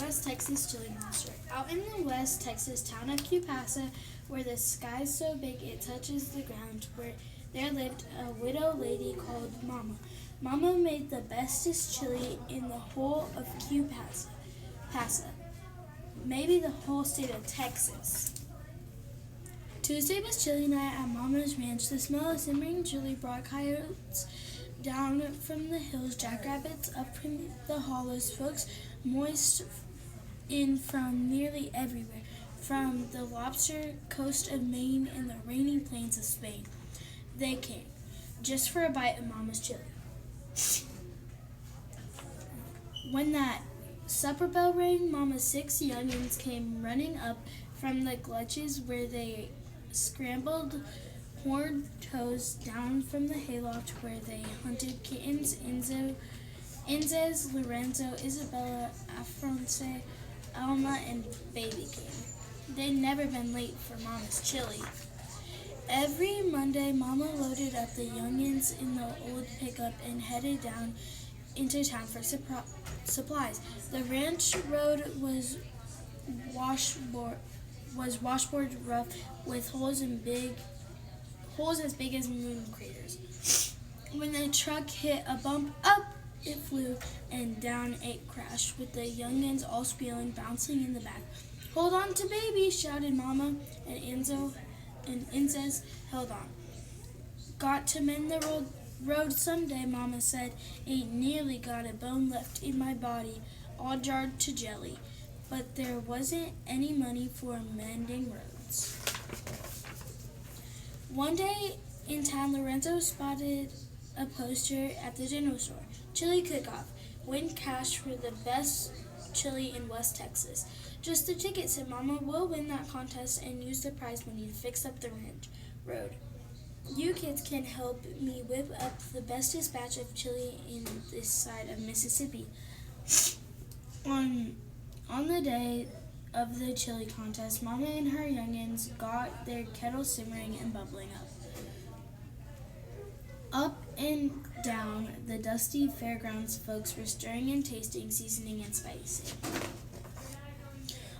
West Texas chili monster. Out in the West Texas town of Cupasa, where the sky's so big it touches the ground, where there lived a widow lady called Mama. Mama made the bestest chili in the whole of Cupasa, maybe the whole state of Texas. Tuesday was chili night at Mama's ranch. The smell of simmering chili brought coyotes down from the hills, jackrabbits up from the hollows, folks moist in from nearly everywhere, from the lobster coast of Maine and the rainy plains of Spain. They came, just for a bite of Mama's chili. When that supper bell rang, Mama's 6 youngins came running up from the gulches where they scrambled horned toes down from the hayloft where they hunted kittens. Inzez, Lorenzo, Isabella, Alphonse, Alma, and Baby came. They'd never been late for Mama's chili. Every Monday, Mama loaded up the youngins in the old pickup and headed down into town for supplies. The ranch road was washboard rough with holes as big as moon craters. When the truck hit a bump, up it flew, and down it crashed, with the youngins all squealing, bouncing in the back. "Hold on to baby," shouted Mama, and Inzez held on. "Got to mend the road someday," Mama said. "Ain't nearly got a bone left in my body, all jarred to jelly." But there wasn't any money for mending roads. One day in town, Lorenzo spotted a poster at the general store. "Chili cook-off. Win cash for the best chili in West Texas." "Just the ticket," said Mama. "We'll win that contest and use the prize money to fix up the ranch road. You kids can help me whip up the bestest batch of chili in this side of Mississippi." On the day of the chili contest, Mama and her youngins got their kettle simmering and bubbling up. Up and down the dusty fairgrounds, folks were stirring and tasting, seasoning and spicing.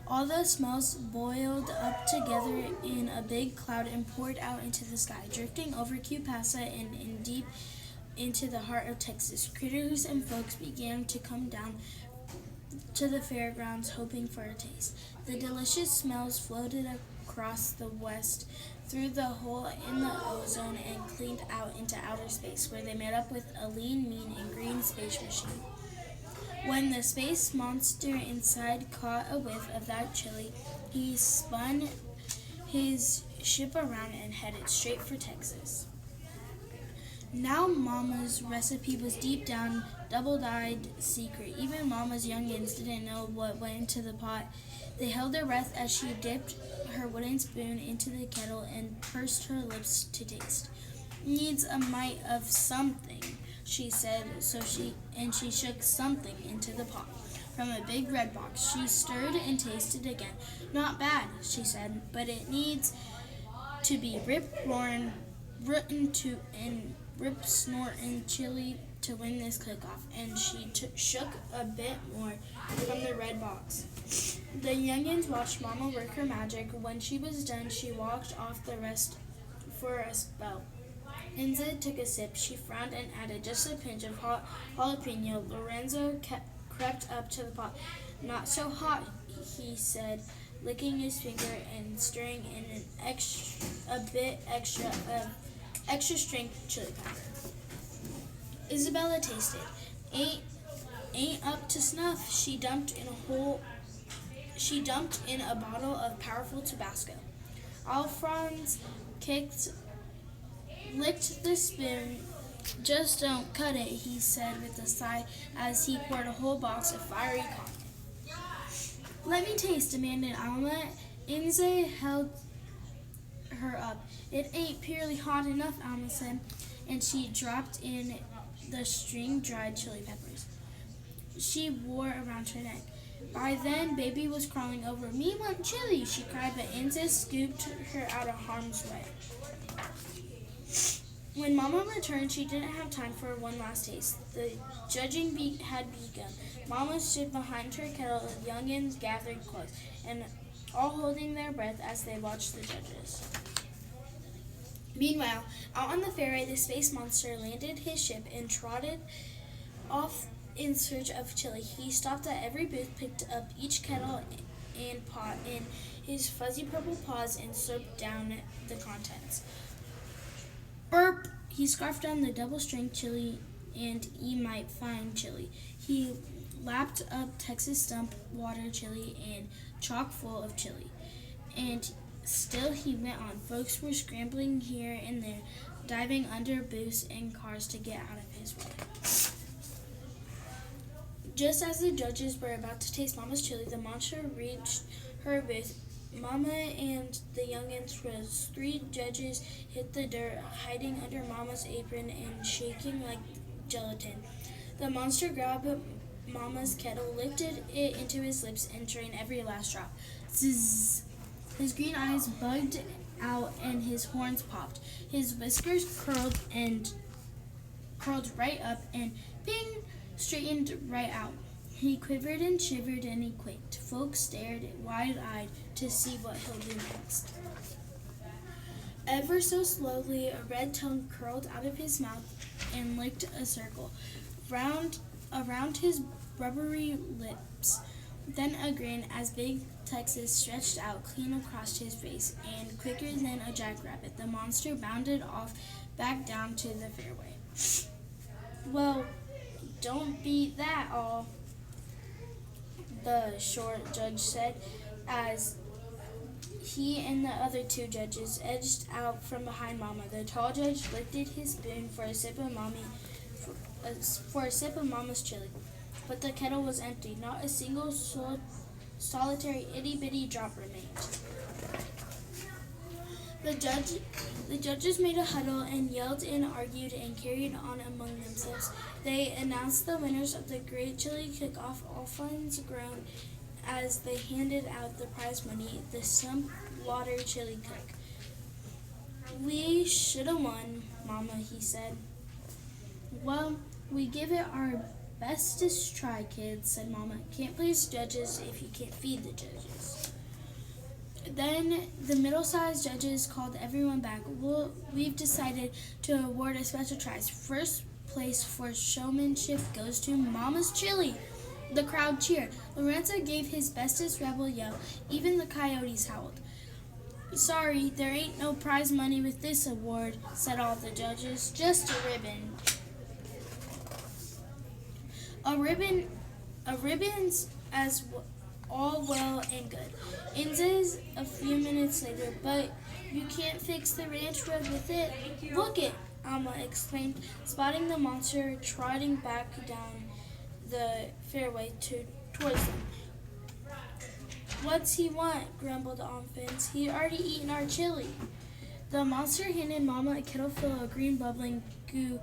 All the smells boiled up together in a big cloud and poured out into the sky, drifting over Cupasa and in deep into the heart of Texas. Critters and folks began to come down to the fairgrounds, hoping for a taste. The delicious smells floated across the west, through the hole in the ozone, and cleaned out into outer space, where they met up with a lean, mean, and green space machine. When the space monster inside caught a whiff of that chili, he spun his ship around and headed straight for Texas. Now Mama's recipe was deep down, double-dyed secret. Even Mama's youngins didn't know what went into the pot. They held their breath as she dipped her wooden spoon into the kettle and pursed her lips to taste. "Needs a mite of something," she said, she shook something into the pot from a big red box. She stirred and tasted again. "Not bad," she said, "but it needs to be rip-roaring, rip-snorting chili to win this cook-off," and she shook a bit more from the red box. The youngins watched Mama work her magic. When she was done, she walked off the rest for a spell. Inza took a sip. She frowned and added just a pinch of hot jalapeno. Lorenzo crept up to the pot. "Not so hot," he said, licking his finger and stirring in a bit extra of extra-strength chili powder. Isabella tasted. Ain't up to snuff." She dumped in a bottle of powerful Tabasco. Alphonse licked the spoon. "Just don't cut it," he said with a sigh as he poured a whole box of fiery cognac. "Let me taste," demanded Alma. Inze held her up. "It ain't purely hot enough," Alma said, and she dropped in the string-dried chili peppers she wore around her neck. By then, Baby was crawling over. "Me want chili," she cried, but Inze scooped her out of harm's way. When Mama returned, she didn't have time for one last taste. The judging had begun. Mama stood behind her kettle, the youngins gathered close, and all holding their breath as they watched the judges. Meanwhile, out on the fairway, the space monster landed his ship and trotted off in search of chili. He stopped at every booth, picked up each kettle and pot in his fuzzy purple paws, and soaked down the contents. Burp! He scarfed down the double-strength chili, and he might find chili. He lapped up Texas stump water chili and chock full of chili. And still he went on. Folks were scrambling here and there, diving under booths and cars to get out of his way. Just as the judges were about to taste Mama's chili, the monster reached her booth. Mama and the youngins froze. 3 judges hit the dirt, hiding under Mama's apron and shaking like gelatin. The monster grabbed Mama's kettle, lifted it into his lips, and drained every last drop. Zzz! His green eyes bugged out and his horns popped. His whiskers curled right up and bing! Straightened right out. He quivered and shivered and he quaked. Folks stared wide-eyed to see what he'll do next. Ever so slowly, a red tongue curled out of his mouth and licked a circle around his rubbery lips. Then a grin as Big Texas stretched out clean across his face, and quicker than a jackrabbit, the monster bounded off back down to the fairway. Well, don't be that all, the short judge said, as he and the other 2 judges edged out from behind Mama. The tall judge lifted his spoon for a sip of Mama's chili, but the kettle was empty. Not a single solitary itty-bitty drop remained. The judges made a huddle and yelled and argued and carried on among themselves. They announced the winners of the Great Chili Cook-Off. All funds grown as they handed out the prize money, the Stump Water Chili Cook. We should have won, Mama, he said. Well, we give it our bestest try, kids, said Mama. Can't please judges if you can't feed the judges. Then the middle-sized judges called everyone back. We've decided to award a special prize. First place for showmanship goes to Mama's Chili. The crowd cheered. Lorenzo gave his bestest rebel yell. Even the coyotes howled. Sorry, there ain't no prize money with this award, said all the judges. Just a ribbon. A ribbon's as all well and good. Inza's a few minutes later, but you can't fix the ranch road with it. Look it, Alma exclaimed, spotting the monster trotting back down the fairway towards them. What's he want? Grumbled Alphonse. He already eaten our chili. The monster handed Mama a kettle full of green bubbling goo.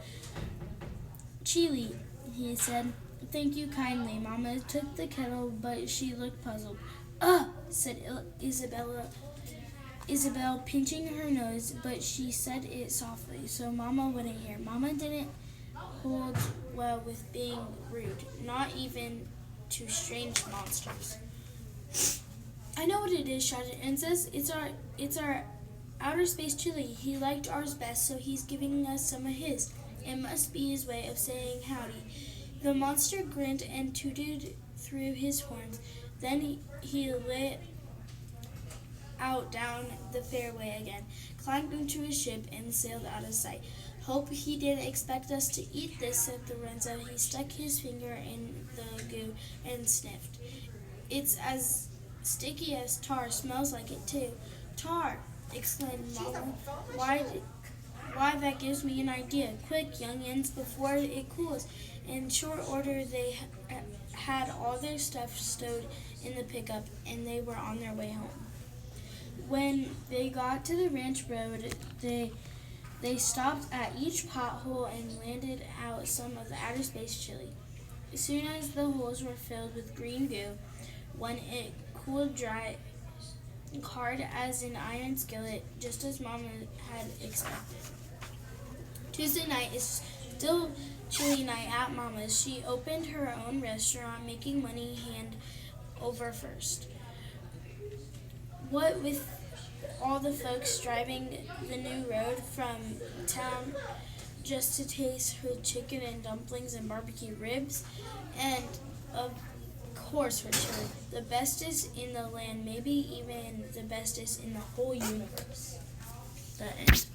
Chili, he said. Thank you kindly. Mama took the kettle, but she looked puzzled. Ugh, said Isabel, pinching her nose, but she said it softly, so Mama wouldn't hear. Mama didn't hold well with being rude, not even to strange monsters. I know what it is, shouted Ensis. It's our outer space chili. He liked ours best, so he's giving us some of his. It must be his way of saying howdy. The monster grinned and tooted through his horns. Then he lit out down the fairway again, climbed into his ship, and sailed out of sight. Hope he didn't expect us to eat this, said Lorenzo. He stuck his finger in the goo and sniffed. It's as sticky as tar. Smells like it, too. Tar, exclaimed Mama. Why, that gives me an idea. Quick, youngins, before it cools. In short order, they had all their stuff stowed in the pickup, and they were on their way home. When they got to the ranch road, they stopped at each pothole and landed out some of the outer space chili. As soon as the holes were filled with green goo, when it cooled dry, hard as an iron skillet, just as Mama had expected. Tuesday night is still chilly night at Mama's. She opened her own restaurant, making money hand over first. What with all the folks driving the new road from town just to taste her chicken and dumplings and barbecue ribs, and of course Richard, the bestest in the land, maybe even the bestest in the whole universe. The end.